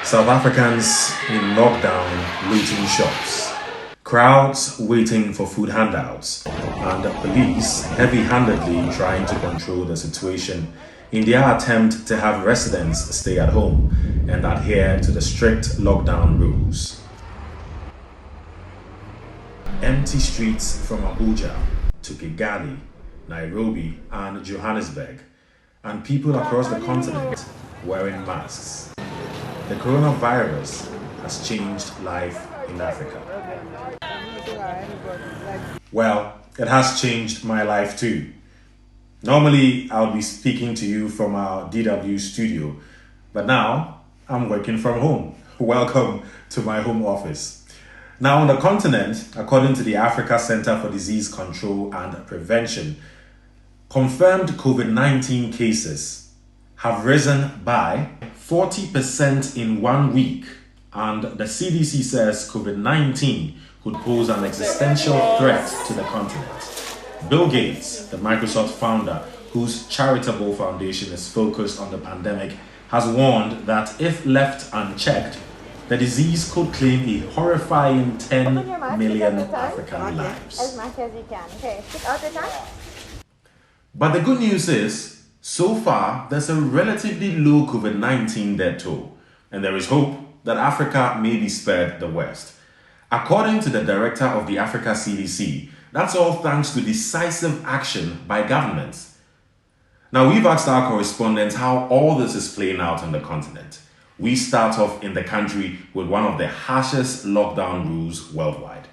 South Africans in lockdown looting shops, crowds waiting for food handouts, and police heavy-handedly trying to control the situation in their attempt to have residents stay at home and adhere to the strict lockdown rules. Empty streets from Abuja to Kigali, Nairobi, and Johannesburg, and people across the continent wearing masks. The coronavirus has changed life in Africa. Well, it has changed my life too. Normally, I'll be speaking to you from our DW studio, but now I'm working from home. Welcome to my home office. Now, on the continent, according to the Africa Center for Disease Control and Prevention, confirmed COVID-19 cases have risen by 40% in 1 week, and the CDC says COVID-19 could pose an existential threat to the continent. Bill Gates, the Microsoft founder, whose charitable foundation is focused on the pandemic, has warned that if left unchecked, the disease could claim a horrifying 10 million African lives. As much as you can. Okay, stick out the tongue. But the good news is, so far, there's a relatively low COVID-19 death toll, and there is hope that Africa may be spared the worst. According to the director of the Africa CDC, that's all thanks to decisive action by governments. Now, we've asked our correspondents how all this is playing out on the continent. We start off in the country with one of the harshest lockdown rules worldwide.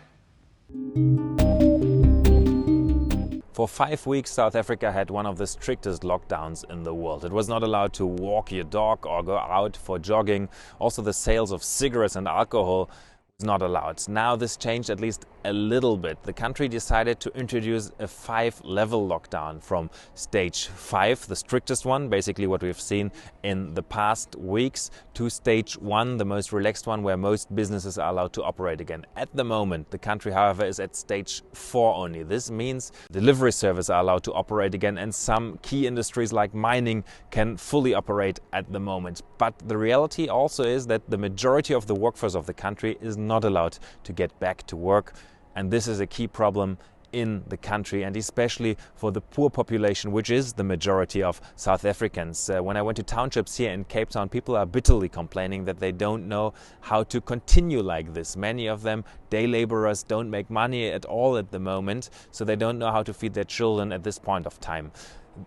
For 5 weeks, South Africa had one of the strictest lockdowns in the world. It was not allowed to walk your dog or go out for jogging. Also, the sales of cigarettes and alcohol was not allowed. Now this changed at least a little bit. The country decided to introduce a 5-level lockdown from stage 5, the strictest one, basically what we've seen in the past weeks, to stage 1, the most relaxed one, where most businesses are allowed to operate again. At the moment, the country, however, is at stage 4 only. This means delivery services are allowed to operate again, and some key industries like mining can fully operate at the moment. But the reality also is that the majority of the workforce of the country is not allowed to get back to work. And this is a key problem in the country, and especially for the poor population, which is the majority of South Africans. When I went to townships here in Cape Town, people are bitterly complaining that they don't know how to continue like this. Many of them, day laborers, don't make money at all at the moment, so they don't know how to feed their children at this point of time.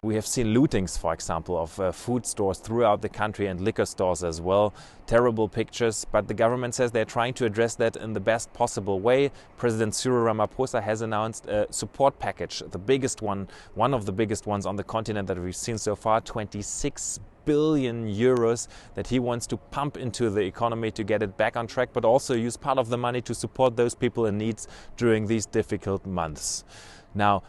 We have seen lootings, for example, of food stores throughout the country and liquor stores as well. Terrible pictures, but the government says they're trying to address that in the best possible way. President Cyril Ramaphosa has announced a support package, the biggest one of the biggest ones on the continent that we've seen so far, 26 billion euros that he wants to pump into the economy to get it back on track, but also use part of the money to support those people in need during these difficult months. Now,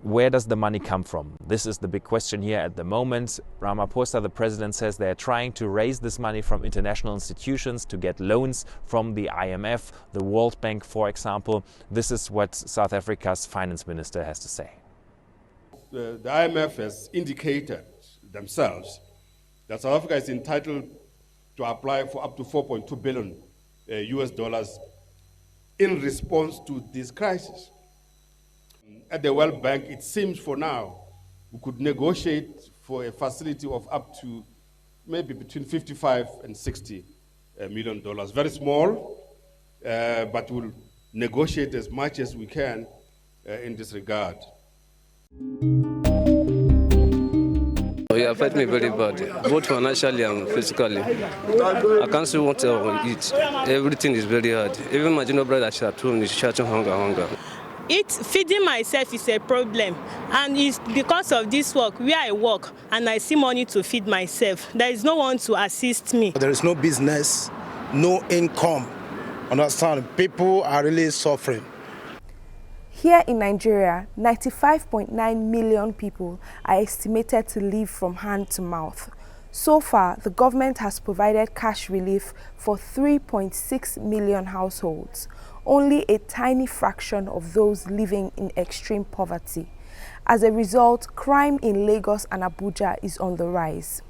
where does the money come from? This is the big question here at the moment. Ramaphosa, the president, says they're trying to raise this money from international institutions to get loans from the IMF, the World Bank, for example. This is what South Africa's finance minister has to say. The IMF has indicated themselves that South Africa is entitled to apply for up to 4.2 billion US dollars in response to this crisis. At the World Bank, it seems for now, we could negotiate for a facility of up to maybe between 55 and 60 million dollars. Very small, but we'll negotiate as much as we can in this regard. It affects me very bad, both financially and physically. I can't see what I eat. Everything is very hard. Even my junior brother at home is shouting hunger. Feeding myself is a problem, and it's because of this work where I work and I see money to feed myself. There is no one to assist me. There is no business, no income. Understand? People are really suffering. Here in Nigeria, 95.9 million people are estimated to live from hand to mouth. So far, the government has provided cash relief for 3.6 million households, only a tiny fraction of those living in extreme poverty. As a result, crime in Lagos and Abuja is on the rise.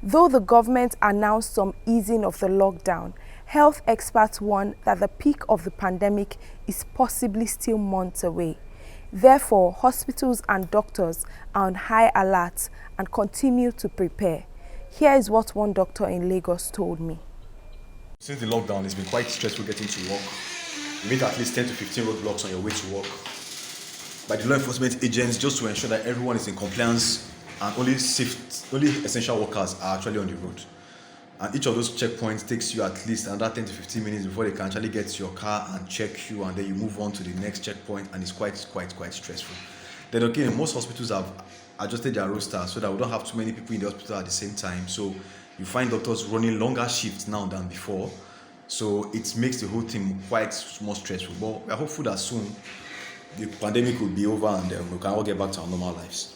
Though the government announced some easing of the lockdown, health experts warn that the peak of the pandemic is possibly still months away. Therefore, hospitals and doctors are on high alert and continue to prepare. Here is what one doctor in Lagos told me. Since the lockdown, it's been quite stressful getting to work. You meet at least 10 to 15 roadblocks on your way to work by the law enforcement agents just to ensure that everyone is in compliance and only essential workers are actually on the road. And each of those checkpoints takes you at least another 10 to 15 minutes before they can actually get to your car and check you, and then you move on to the next checkpoint, and it's quite stressful. Then again, most hospitals have adjusted their roster so that we don't have too many people in the hospital at the same time. So you find doctors running longer shifts now than before. So it makes the whole thing quite more stressful. But we're hopeful that soon the pandemic will be over and we can all get back to our normal lives.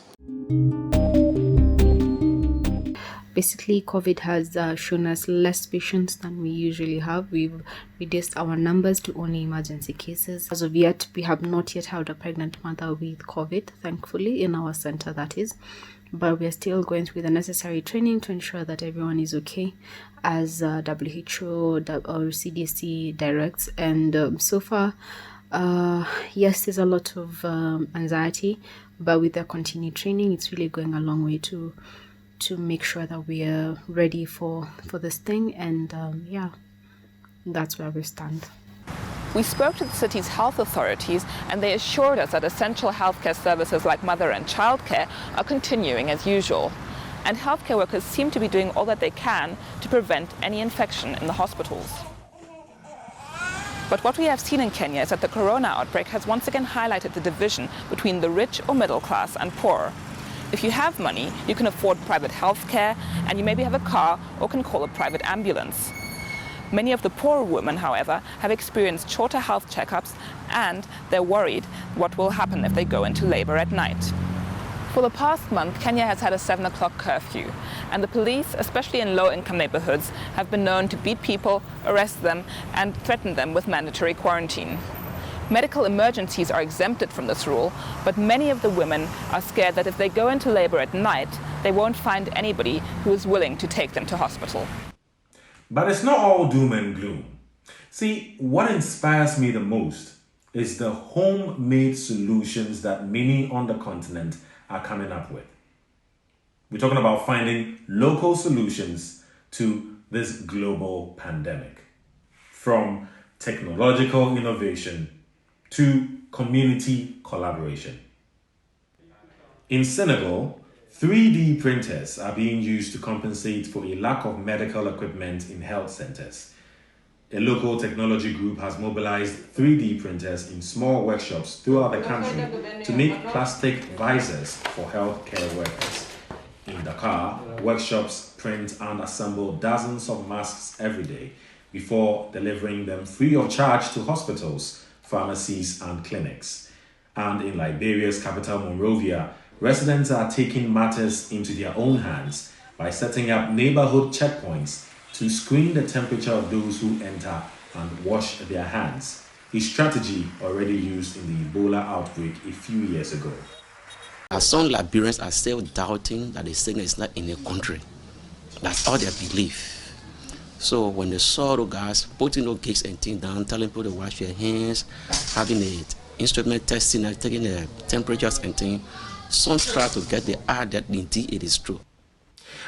Basically, COVID has shown us less patients than we usually have. We've reduced our numbers to only emergency cases. As of yet, we have not yet had a pregnant mother with COVID, thankfully, in our center, that is. But we are still going through the necessary training to ensure that everyone is okay, as WHO or CDC directs. And so far, yes, there's a lot of anxiety, but with the continued training, it's really going a long way to make sure that we are ready for this thing. And yeah, that's where we stand. We spoke to the city's health authorities, and they assured us that essential healthcare services like mother and childcare are continuing as usual. And healthcare workers seem to be doing all that they can to prevent any infection in the hospitals. But what we have seen in Kenya is that the corona outbreak has once again highlighted the division between the rich or middle class and poor. If you have money, you can afford private health care, and you maybe have a car or can call a private ambulance. Many of the poorer women, however, have experienced shorter health checkups, and they're worried what will happen if they go into labor at night. For the past month, Kenya has had a 7 o'clock curfew, and the police, especially in low-income neighborhoods, have been known to beat people, arrest them, and threaten them with mandatory quarantine. Medical emergencies are exempted from this rule, but many of the women are scared that if they go into labor at night, they won't find anybody who is willing to take them to hospital. But it's not all doom and gloom. See, what inspires me the most is the homemade solutions that many on the continent are coming up with. We're talking about finding local solutions to this global pandemic. From technological innovation to community collaboration. In Senegal, 3D printers are being used to compensate for a lack of medical equipment in health centers. A local technology group has mobilized 3D printers in small workshops throughout the country to make plastic visors for healthcare workers. In Dakar, workshops print and assemble dozens of masks every day before delivering them free of charge to hospitals, pharmacies, and clinics. And in Liberia's capital, Monrovia, residents are taking matters into their own hands by setting up neighborhood checkpoints to screen the temperature of those who enter and wash their hands, a strategy already used in the Ebola outbreak a few years ago. Some Liberians are still doubting that the sickness is not in the country. That's all their belief. So when they saw the guys putting those gates and things down, telling people to wash their hands, having the instrument testing and taking the temperatures and things, some try to get the art that indeed it is true.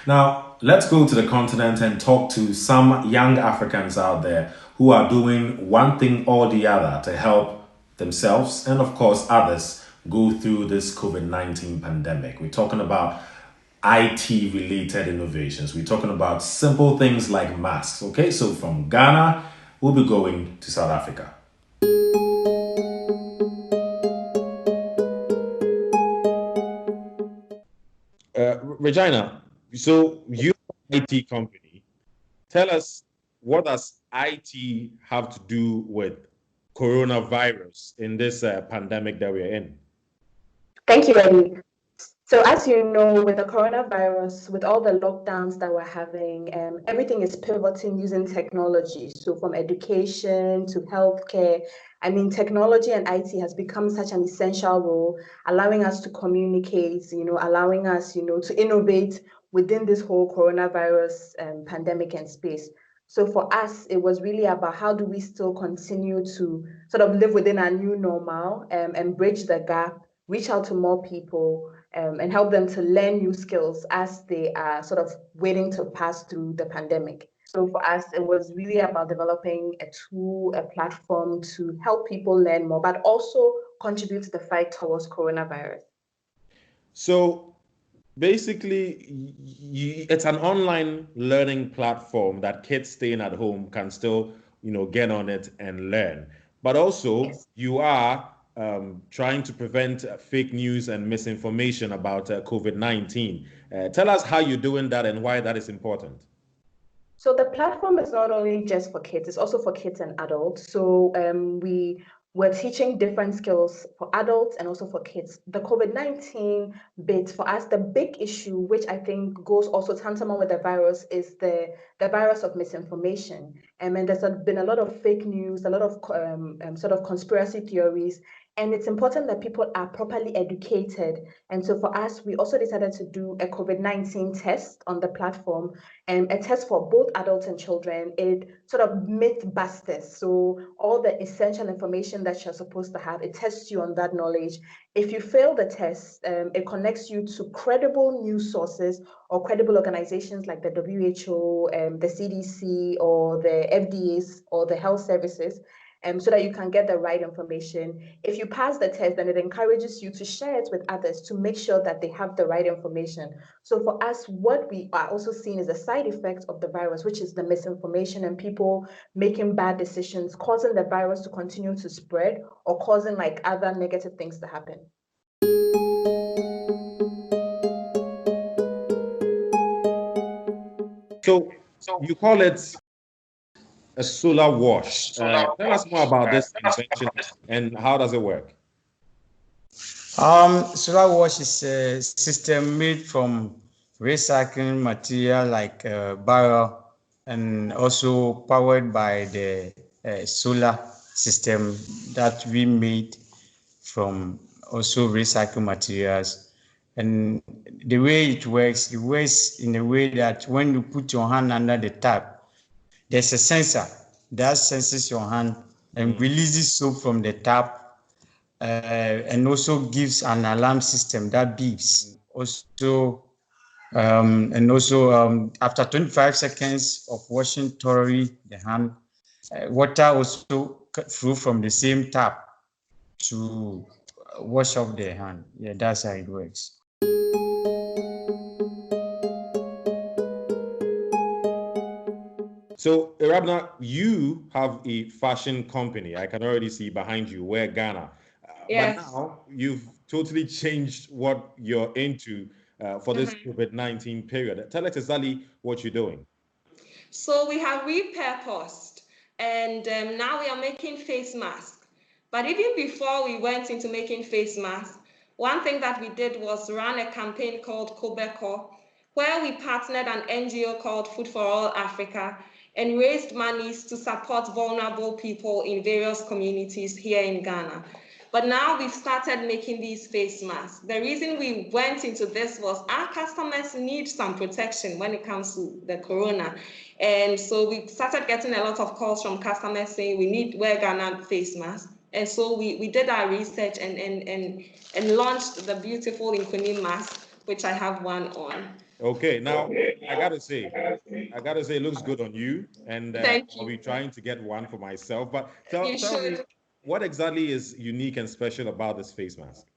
Now, let's go to the continent and talk to some young Africans out there who are doing one thing or the other to help themselves and, of course, others go through this COVID-19 pandemic. We're talking about IT-related innovations. We're talking about simple things like masks. Okay, so from Ghana, we'll be going to South Africa. Regina, so you're an IT company. Tell us, what does IT have to do with coronavirus in this pandemic that we're in? Thank you, Eddie. So as you know, with the coronavirus, with all the lockdowns that we're having, everything is pivoting using technology. So from education to healthcare, I mean, technology and IT has become such an essential role, allowing us to communicate, allowing us, to innovate within this whole coronavirus pandemic and space. So for us, it was really about how do we still continue to sort of live within our new normal and bridge the gap, reach out to more people, and help them to learn new skills as they are sort of waiting to pass through the pandemic. So for us, it was really about developing a tool, a platform to help people learn more, but also contribute to the fight towards coronavirus. So basically, it's an online learning platform that kids staying at home can still, get on it and learn. But also, you are trying to prevent fake news and misinformation about COVID-19. Tell us how you're doing that and why that is important. So the platform is not only just for kids, it's also for kids and adults. So we're teaching different skills for adults and also for kids. The COVID-19 bit, for us, the big issue, which I think goes also tantamount with the virus, is the virus of misinformation. And there's been a lot of fake news, a lot of sort of conspiracy theories. And it's important that people are properly educated. And so for us, we also decided to do a COVID-19 test on the platform, and a test for both adults and children. It sort of myth busters. So all the essential information that you're supposed to have, it tests you on that knowledge. If you fail the test, it connects you to credible news sources or credible organizations like the WHO, the CDC, or the FDA's, or the health services, so that you can get the right information. If you pass the test, then it encourages you to share it with others to make sure that they have the right information. So for us, what we are also seeing is a side effect of the virus, which is the misinformation and people making bad decisions, causing the virus to continue to spread or causing like other negative things to happen. So you call it a solar wash. Tell us more about this invention and how does it work? Solar wash is a system made from recycling material like barrel and also powered by the solar system that we made from also recycled materials. And the way it works in a way that when you put your hand under the tap, there's a sensor that senses your hand and releases soap from the tap, and also gives an alarm system that beeps. Also, after 25 seconds of washing thoroughly the hand, water also through from the same tap to wash off the hand. Yeah, that's how it works. So, Irabna, you have a fashion company. I can already see behind you, Wear Ghana. Yes. But now you've totally changed what you're into for this COVID-19 period. Tell us exactly what you're doing. So we have repurposed, and now we are making face masks. But even before we went into making face masks, one thing that we did was run a campaign called Kobeko, where we partnered an NGO called Food for All Africa and raised monies to support vulnerable people in various communities here in Ghana. But now we've started making these face masks. The reason we went into this was our customers need some protection when it comes to the corona. And so we started getting a lot of calls from customers saying we need Wear Ghana face masks. And so we did our research and launched the beautiful Nkoni mask, which I have one on. Okay, now I gotta say, it looks good on you, and I'll be trying to get one for myself. But tell me, what exactly is unique and special about this face mask?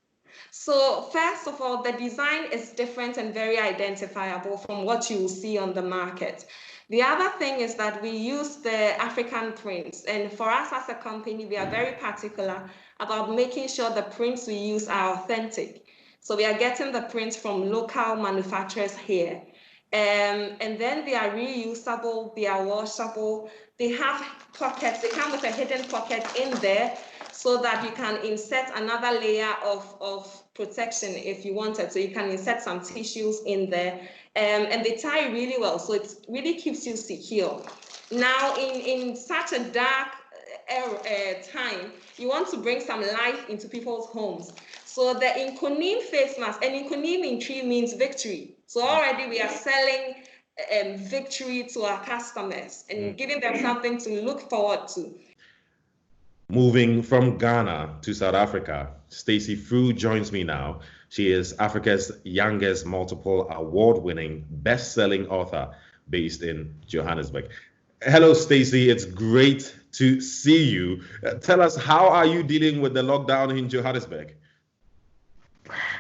So first of all, the design is different and very identifiable from what you will see on the market. The other thing is that we use the African prints, and for us as a company, we are very particular about making sure the prints we use are authentic. So we are getting the prints from local manufacturers here. And then they are reusable, they are washable, they have pockets, they come with a hidden pocket in there so that you can insert another layer of protection if you wanted. So you can insert some tissues in there, and they tie really well, so it really keeps you secure. Now, in such a dark time, you want to bring some light into people's homes. So the Nkonim face mask, and Nkonim in tree means victory. So already we are selling victory to our customers and giving them something to look forward to. Moving from Ghana to South Africa, Stacey Frew joins me now. She is Africa's youngest multiple award-winning, best-selling author based in Johannesburg. Hello, Stacey. It's great to see you. Tell us, how are you dealing with the lockdown in Johannesburg?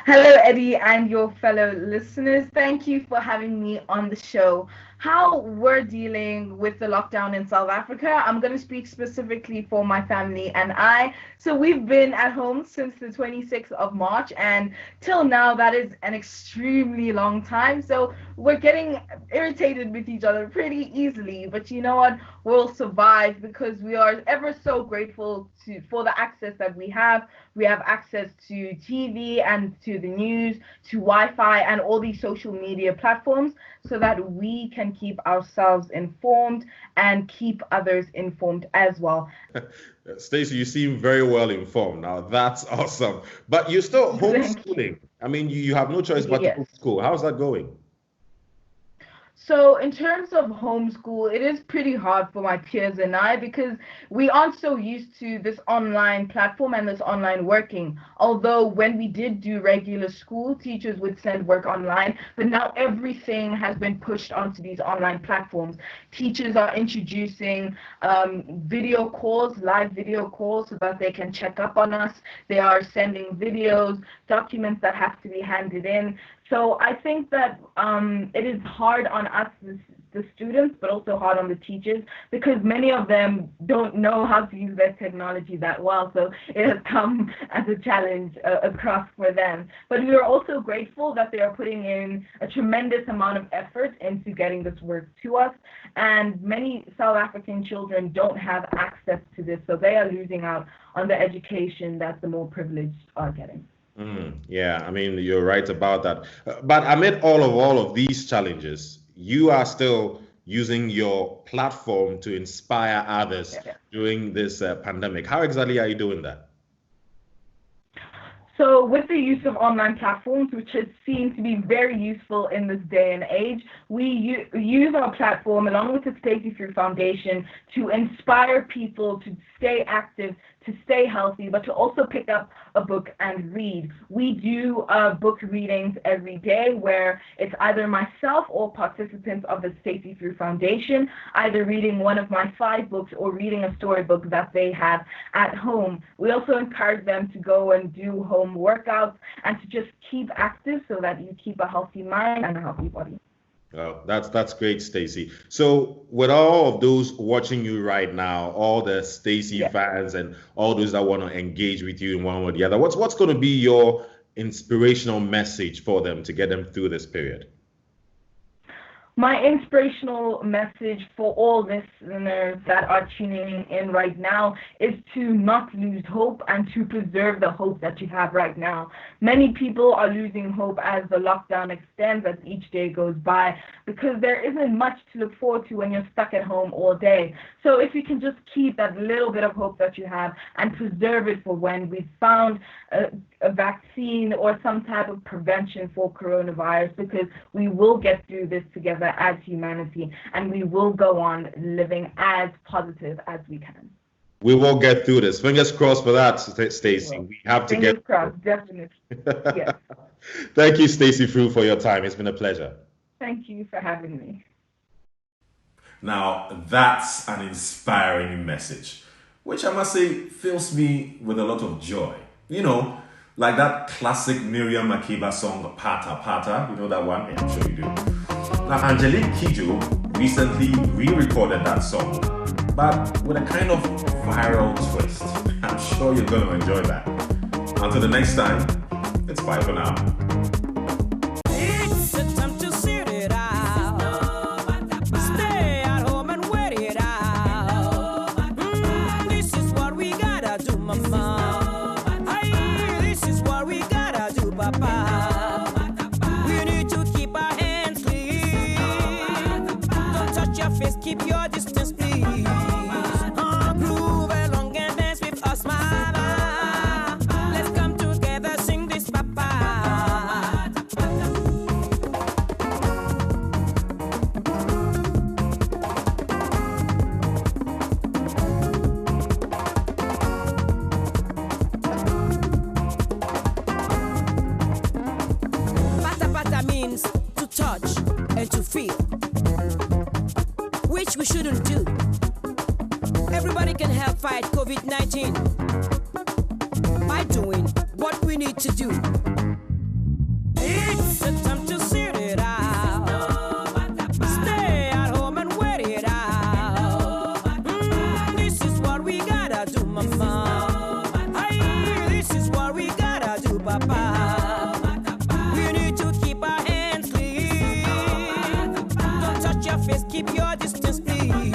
Hello, Eddie, and your fellow listeners. Thank you for having me on the show. How we're dealing with the lockdown in South Africa, I'm going to speak specifically for my family and I. So we've been at home since the 26th of March, and till now, that is an extremely long time. So we're getting irritated with each other pretty easily. But you know what? We'll survive because we are ever so grateful for the access that we have. We have access to TV and to the news, to Wi-Fi and all these social media platforms so that we can keep ourselves informed and keep others informed as well. Stacey, you seem very well informed. Now, that's awesome. But you're still homeschooling. I mean, you have no choice but to homeschool. How's that going? So in terms of homeschool, it is pretty hard for my peers and I because we aren't so used to this online platform and this online working. Although when we did do regular school, teachers would send work online, but now everything has been pushed onto these online platforms. Teachers are introducing video calls, live video calls, so that they can check up on us. They are sending videos, documents that have to be handed in. So I think that it is hard on us, the students, but also hard on the teachers because many of them don't know how to use their technology that well. So it has come as a challenge across for them. But we are also grateful that they are putting in a tremendous amount of effort into getting this work to us. And many South African children don't have access to this, so they are losing out on the education that the more privileged are getting. Yeah, I mean, you're right about that. But amid all of these challenges, you are still using your platform to inspire others during this pandemic. How exactly are you doing that? So with the use of online platforms, which has seemed to be very useful in this day and age, we use our platform along with the Stacey Frew Foundation to inspire people to stay active, to stay healthy, but to also pick up a book and read. We do book readings every day where it's either myself or participants of the Stacey Frew Foundation, either reading one of my 5 books or reading a storybook that they have at home. We also encourage them to go and do home workouts and to just keep active so that you keep a healthy mind and a healthy body. Oh, that's great, Stacey. So with all of those watching you right now, all the Stacey fans and all those that want to engage with you in one way or the other, what's going to be your inspirational message for them to get them through this period? My inspirational message for all listeners that are tuning in right now is to not lose hope and to preserve the hope that you have right now. Many people are losing hope as the lockdown extends, as each day goes by, because there isn't much to look forward to when you're stuck at home all day. So if you can just keep that little bit of hope that you have and preserve it for when we've found a vaccine or some type of prevention for coronavirus, because we will get through this together as humanity and we will go on living as positive as we can. We will get through this. Fingers crossed for that, Stacey. We have to Fingers crossed, definitely. Yes. Thank you, Stacey Frew, for your time. It's been a pleasure. Thank you for having me. Now, that's an inspiring message, which I must say fills me with a lot of joy. You know, like that classic Miriam Makeba song, Pata Pata. You know that one? Yeah, I'm sure you do. Now, Angelique Kidjo recently re-recorded that song, but with a kind of viral twist. I'm sure you're going to enjoy that. Until the next time, it's bye for now. Keep your distance, please. Groove along and dance with us, mama. Let's come together, sing this, papa. feel, which we shouldn't do. Everybody can help fight COVID-19 by doing what we need to do. It's the time to sit it out. Stay at home and wait it out. This is what we gotta do, mama. Aye, this is what we gotta do, papa. We need to keep our hands clean. Don't touch your face, keep your distance, please.